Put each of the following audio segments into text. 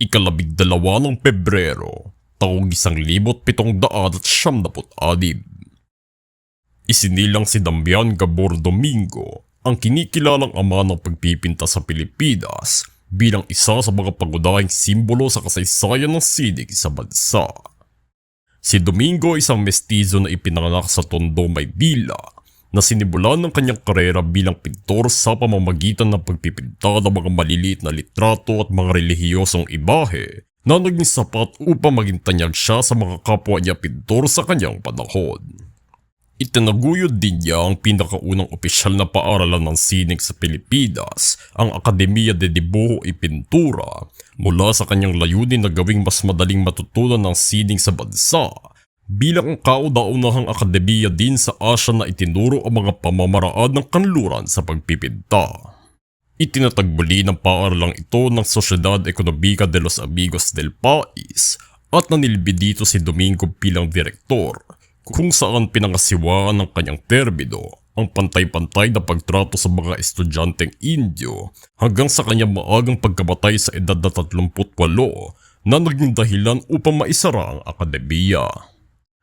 Ikalabigdalawa ng Pebrero, taong 1776. Isinilang si Damian Gabor Domingo, ang kinikilalang ama ng pagpipinta sa Pilipinas, bilang isa sa mga pangunahing simbolo sa kasaysayan ng sining sa bansa. Si Domingo ay isang mestizo na ipinanganak sa Tondo, Maynila, na sinimulan ng kanyang karera bilang pintor sa pamamagitan ng pagpipinta ng mga maliliit na litrato at mga relihiyosong imahe na naging sapat upang maging tanyag siya sa mga kapwa niya pintor sa kanyang panahon. Itinaguyod din niya ang pinakaunang opisyal na paaralan ng sining sa Pilipinas, ang Akademia de Dibujo y Pintura, mula sa kanyang layunin na gawing mas madaling matutunan ng sining sa bansa, bilang ang kauna-unahang akademiya din sa Asya na itinuro ang mga pamamaraan ng kanluran sa pagpipinta. Itinatagbuli ng paaralang ito ng Sociedad Economica de los Amigos del País at nanilbi dito si Domingo bilang direktor, kung saan pinangasiwaan ng kanyang termino ang pantay-pantay na pagtrato sa mga estudyanteng Indio hanggang sa kanyang maagang pagkamatay sa edad na 38 na naging dahilan upang maisara ang akademiya.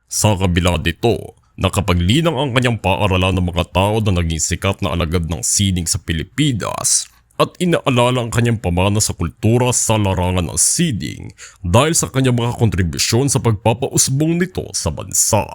Sa kabila nito, nakapaglinang ang kanyang paaralan ng mga tao na naging sikat na alagad ng sining sa Pilipinas at inaalala ang kanyang pamana sa kultura sa larangan ng sining dahil sa kanyang mga kontribusyon sa pagpapausbong nito sa bansa.